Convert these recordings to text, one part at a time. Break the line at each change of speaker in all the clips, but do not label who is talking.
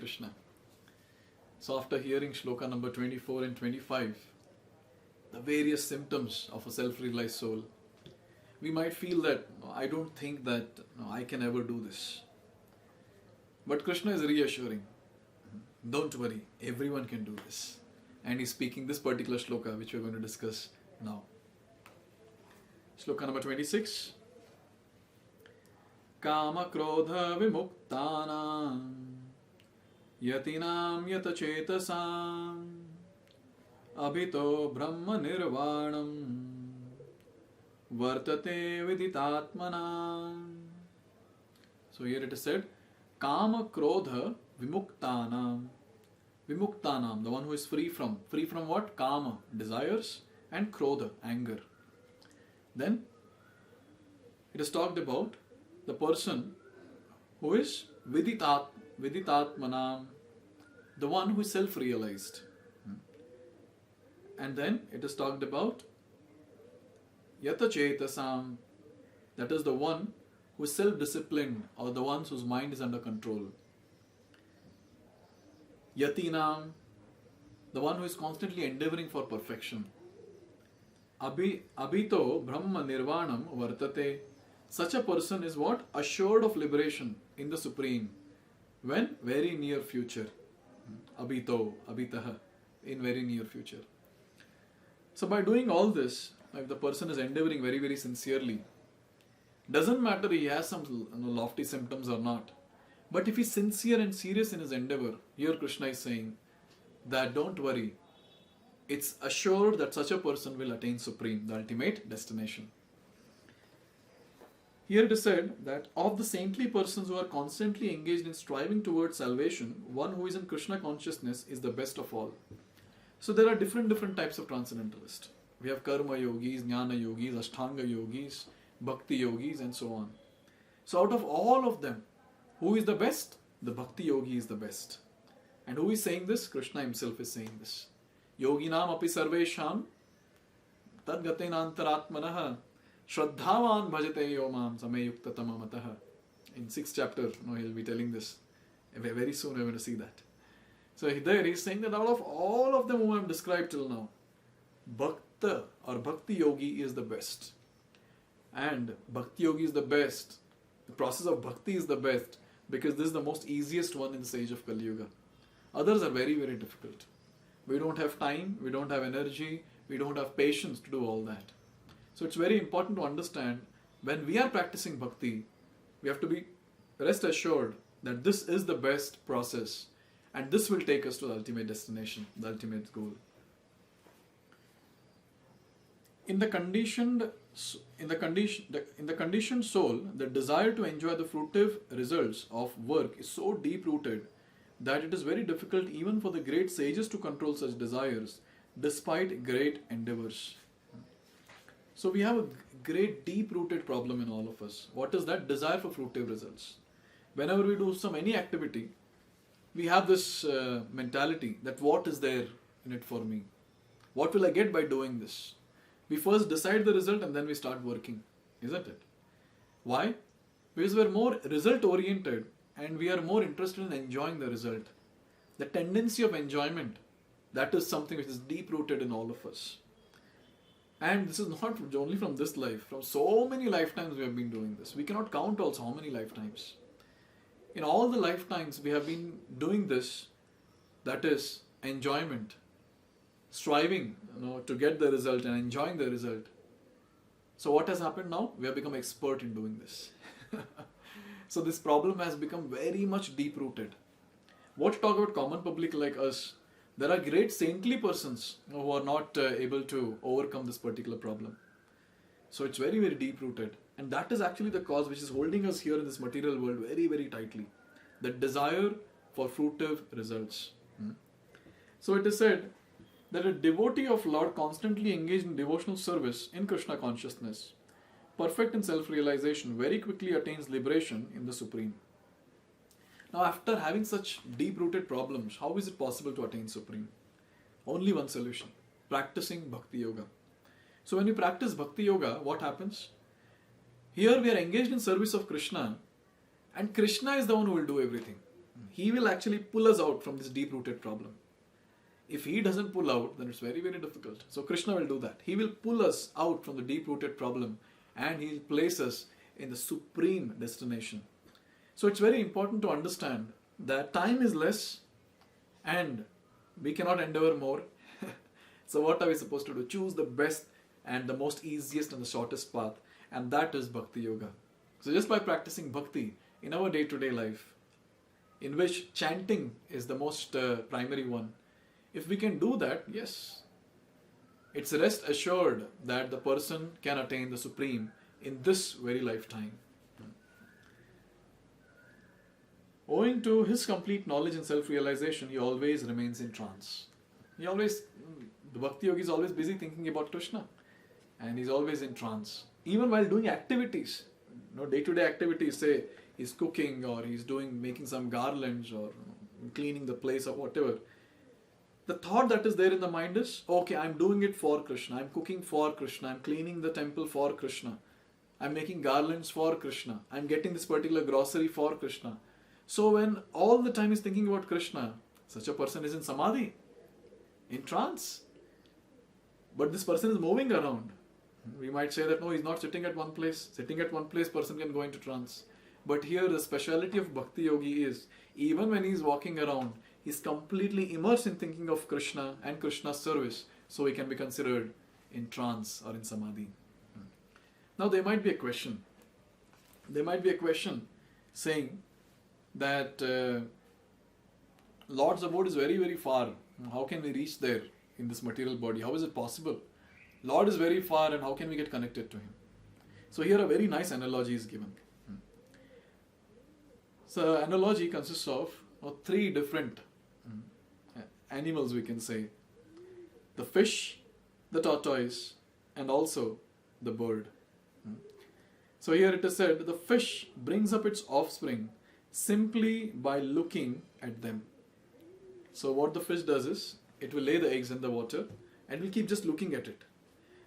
Krishna. So after hearing Shloka number 24 and 25, the various symptoms of a self-realized soul, we might feel that, no, I don't think that I can ever do this. But Krishna is reassuring, don't worry, everyone can do this. And he's speaking this particular shloka which we're going to discuss now. Shloka number 26. Kama krodha vimuktanam yatinam yatachetasam abhito brahma nirvanam vartate viditatmanam. So here it is said, Kama krodha vimuktanam. Vimuktanam, the one who is free from. Free from what? Kama, desires, and krodha, anger. Then it is talked about the person who is viditatmanam, the one who is self-realized. And then it is talked about yatachetasam, that is the one who is self-disciplined, or the ones whose mind is under control. Yatinam, the one who is constantly endeavoring for perfection. Abhito Brahma Nirvanam Vartate, such a person is what? Assured of liberation in the Supreme. When? Very near future. Abhitaha, in very near future. So by doing all this, if the person is endeavoring very, very sincerely, doesn't matter he has some lofty symptoms or not, but if he's sincere and serious in his endeavor, here Krishna is saying that don't worry, it's assured that such a person will attain Supreme, the ultimate destination. Here it is said that of the saintly persons who are constantly engaged in striving towards salvation, one who is in Krishna consciousness is the best of all. So there are different types of transcendentalists. We have Karma Yogis, Jnana Yogis, Ashtanga Yogis, Bhakti Yogis, and so on. So out of all of them, who is the best? The Bhakti Yogi is the best. And who is saying this? Krishna himself is saying this. Yoginam api sarvesham tadgatena antaratmanaha shraddhavan bhajate yomam sameyukta tamamataha. In 6th chapter, he'll be telling this. Very soon we're going to see that. So there he's saying that out of all of them whom I've described till now, Bhakta or Bhakti Yogi is the best. And Bhakti Yogi is the best. The process of Bhakti is the best because this is the most easiest one in this age of Kali Yuga. Others are very, very difficult. We don't have time, we don't have energy, we don't have patience to do all that. So it's very important to understand when we are practicing Bhakti, we have to be rest assured that this is the best process and this will take us to the ultimate destination, the ultimate goal. In the conditioned soul, the desire to enjoy the fruitive results of work is so deep-rooted that it is very difficult even for the great sages to control such desires despite great endeavors. So we have a great deep-rooted problem in all of us. What is that? Desire for fruitive results. Whenever we do any activity, we have this mentality that what is there in it for me? What will I get by doing this? We first decide the result and then we start working, isn't it? Why? Because we're more result-oriented and we are more interested in enjoying the result. The tendency of enjoyment, that is something which is deep-rooted in all of us. And this is not only from this life, from so many lifetimes we have been doing this. We cannot count also how many lifetimes. In all the lifetimes we have been doing this, that is enjoyment, striving to get the result and enjoying the result. So what has happened now? We have become expert in doing this. So this problem has become very much deep-rooted. What to talk about common public like us? There are great saintly persons who are not able to overcome this particular problem. So it's very, very deep-rooted. And that is actually the cause which is holding us here in this material world very, very tightly. The desire for fruitive results. So it is said that a devotee of Lord constantly engaged in devotional service in Krishna consciousness, perfect in self-realization, very quickly attains liberation in the Supreme. Now after having such deep-rooted problems, how is it possible to attain Supreme? Only one solution, practicing Bhakti Yoga. So when you practice Bhakti Yoga, what happens? Here we are engaged in service of Krishna and Krishna is the one who will do everything. he will actually pull us out from this deep-rooted problem. If he doesn't pull out, then it's very, very difficult. So Krishna will do that. He will pull us out from the deep-rooted problem and he'll place us in the supreme destination. So it's very important to understand that time is less and we cannot endeavor more. So what are we supposed to do? Choose the best and the most easiest and the shortest path, and that is Bhakti Yoga. So just by practicing Bhakti in our day-to-day life, in which chanting is the most primary one, if we can do that, yes, it's rest assured that the person can attain the supreme in this very lifetime. Owing to his complete knowledge and self-realization, he always remains in trance. The Bhakti Yogi is always busy thinking about Krishna, and he's always in trance. Even while doing activities, day-to-day activities, say he's cooking or he's making some garlands or cleaning the place or whatever, the thought that is there in the mind is, okay, I'm doing it for Krishna, I'm cooking for Krishna, I'm cleaning the temple for Krishna, I'm making garlands for Krishna, I'm getting this particular grocery for Krishna. So when all the time he's thinking about Krishna, such a person is in samadhi, in trance. But this person is moving around. We might say that no, he's not sitting at one place. Sitting at one place, person can go into trance. But here the speciality of Bhakti Yogi is, even when he's walking around, he's completely immersed in thinking of Krishna and Krishna's service. So he can be considered in trance or in samadhi. Now there might be a question. There might be a question saying that Lord's abode is very, very far. How can we reach there in this material body? How is it possible? Lord is very far, and how can we get connected to him? So here a very nice analogy is given. So analogy consists of three different animals, we can say. The fish, the tortoise, and also the bird. So here it is said, the fish brings up its offspring simply by looking at them. So what the fish does is, it will lay the eggs in the water and will keep just looking at it.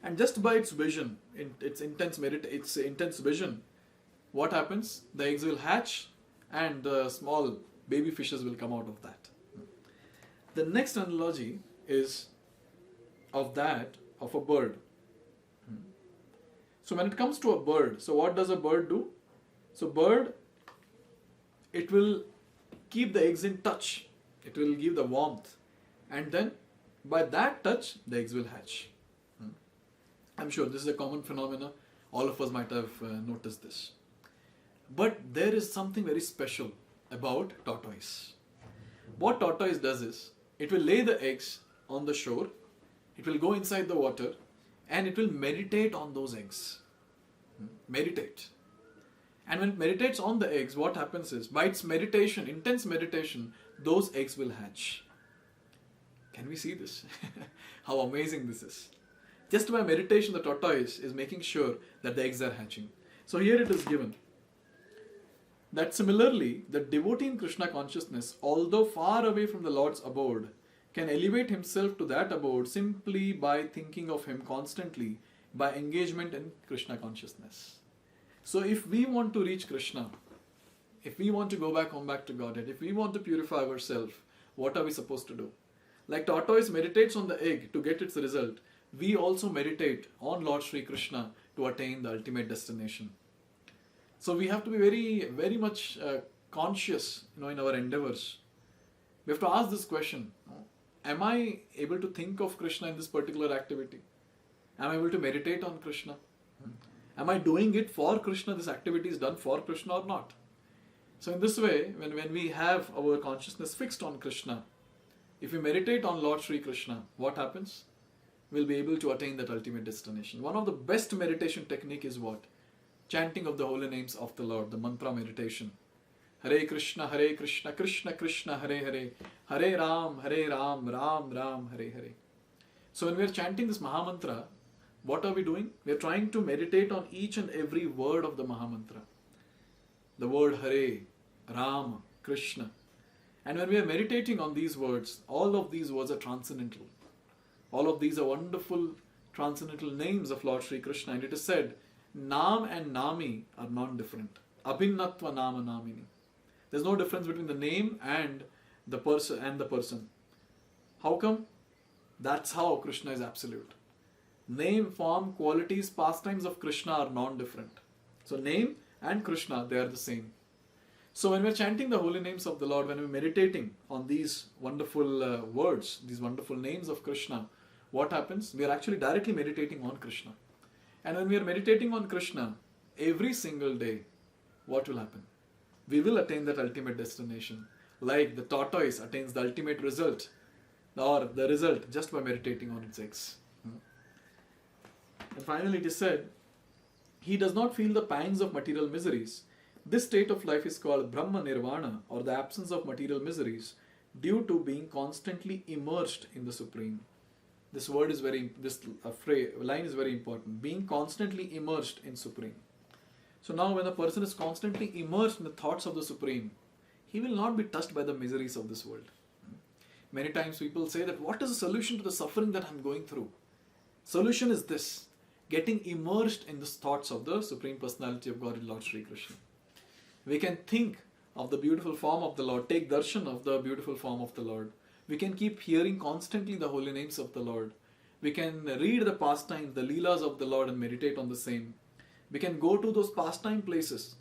And just by its vision, its intense vision, what happens? The eggs will hatch and the small baby fishes will come out of that. The next analogy is of a bird. So when it comes to a bird, so what does a bird do? So bird, it will keep the eggs in touch. It will give the warmth. And then by that touch, the eggs will hatch. I'm sure this is a common phenomena. All of us might have noticed this. But there is something very special about tortoise. What tortoise does is, it will lay the eggs on the shore, it will go inside the water, and it will meditate on those eggs. Meditate. And when it meditates on the eggs, what happens is, by its meditation, intense meditation, those eggs will hatch. Can we see this? How amazing this is. Just by meditation, the tortoise is making sure that the eggs are hatching. So here it is given that similarly, the devotee in Krishna consciousness, although far away from the Lord's abode, can elevate himself to that abode simply by thinking of him constantly, by engagement in Krishna consciousness. So if we want to reach Krishna, if we want to go back home, back to Godhead, if we want to purify ourselves, what are we supposed to do? Like tortoise meditates on the egg to get its result, we also meditate on Lord Sri Krishna to attain the ultimate destination. So we have to be very, very much conscious, in our endeavors. We have to ask this question: am I able to think of Krishna in this particular activity? Am I able to meditate on Krishna? Am I doing it for Krishna? This activity is done for Krishna or not? So in this way, when we have our consciousness fixed on Krishna, if we meditate on Lord Sri Krishna, what happens? We'll be able to attain that ultimate destination. One of the best meditation technique is what? Chanting of the holy names of the Lord, the mantra meditation. Hare Krishna, Krishna Krishna, Hare Hare, Hare Ram, Ram Ram, Hare Hare. So when we are chanting this Mahamantra, what are we doing? We are trying to meditate on each and every word of the Mahamantra. The word Hare, Ram, Krishna. And when we are meditating on these words, all of these words are transcendental. All of these are wonderful transcendental names of Lord Sri Krishna. And it is said, Nam and Nami are non-different. Abhinnatva Nama Namini. There's no difference between the name and the person. How come? That's how Krishna is absolute. Name, form, qualities, pastimes of Krishna are non-different. So name and Krishna, they are the same. So when we're chanting the holy names of the Lord, when we're meditating on these wonderful words, these wonderful names of Krishna, what happens? We are actually directly meditating on Krishna. And when we are meditating on Krishna, every single day, what will happen? We will attain that ultimate destination. Like the tortoise attains the ultimate result, or the result just by meditating on its eggs. And finally it is said, he does not feel the pangs of material miseries. This state of life is called Brahma Nirvana, or the absence of material miseries, due to being constantly immersed in the Supreme. This line is very important. Being constantly immersed in Supreme. So now when a person is constantly immersed in the thoughts of the Supreme, he will not be touched by the miseries of this world. Many times people say that, what is the solution to the suffering that I'm going through? Solution is this: getting immersed in the thoughts of the Supreme Personality of God, Lord Sri Krishna. We can think of the beautiful form of the Lord, take darshan of the beautiful form of the Lord. We can keep hearing constantly the holy names of the Lord. We can read the pastimes, the leelas of the Lord, and meditate on the same. We can go to those pastime places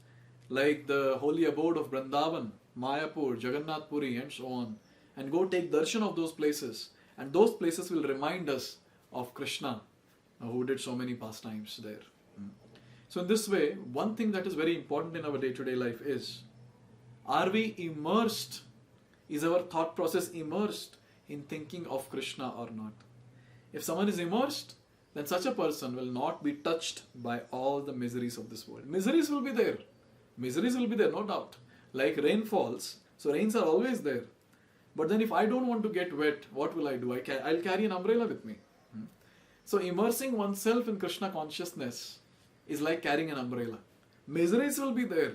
like the holy abode of Vrindavan, Mayapur, Jagannath Puri, and so on, and go take darshan of those places. And those places will remind us of Krishna, who did so many pastimes there. So in this way, one thing that is very important in our day-to-day life is, are we immersed? Is our thought process immersed in thinking of Krishna or not? If someone is immersed, then such a person will not be touched by all the miseries of this world. Miseries will be there. Miseries will be there, no doubt. Like rain falls, so rains are always there. But then if I don't want to get wet, what will I do? I'll carry an umbrella with me. So immersing oneself in Krishna consciousness is like carrying an umbrella. Miseries will be there.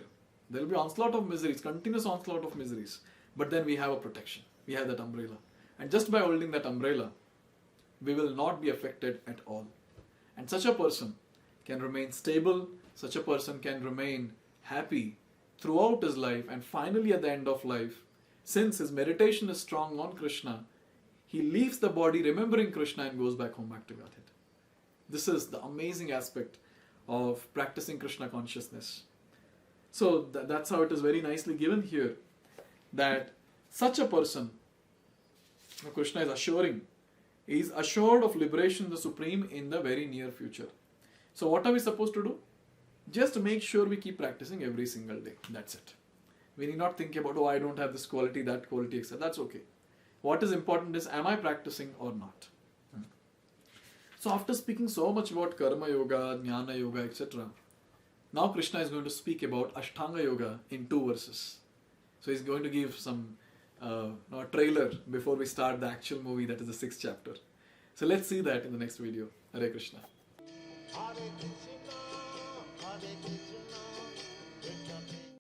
There will be onslaught of miseries, continuous onslaught of miseries. But then we have a protection. We have that umbrella. And just by holding that umbrella, we will not be affected at all. And such a person can remain stable. Such a person can remain happy throughout his life. And finally at the end of life, since his meditation is strong on Krishna, he leaves the body remembering Krishna and goes back home, back to Godhead. This is the amazing aspect of practicing Krishna consciousness. So that's how it is very nicely given here, that such a person, Krishna is assured of liberation, the Supreme, in the very near future. So what are we supposed to do? Just make sure we keep practicing every single day. That's it. We need not think about, I don't have this quality, that quality, etc. That's okay. What is important is, am I practicing or not? So after speaking so much about Karma Yoga, Jnana Yoga, etc., now Krishna is going to speak about Ashtanga Yoga in 2 verses. So he's going to give some trailer before we start the actual movie, that is the 6th chapter. So let's see that in the next video. Hare Krishna.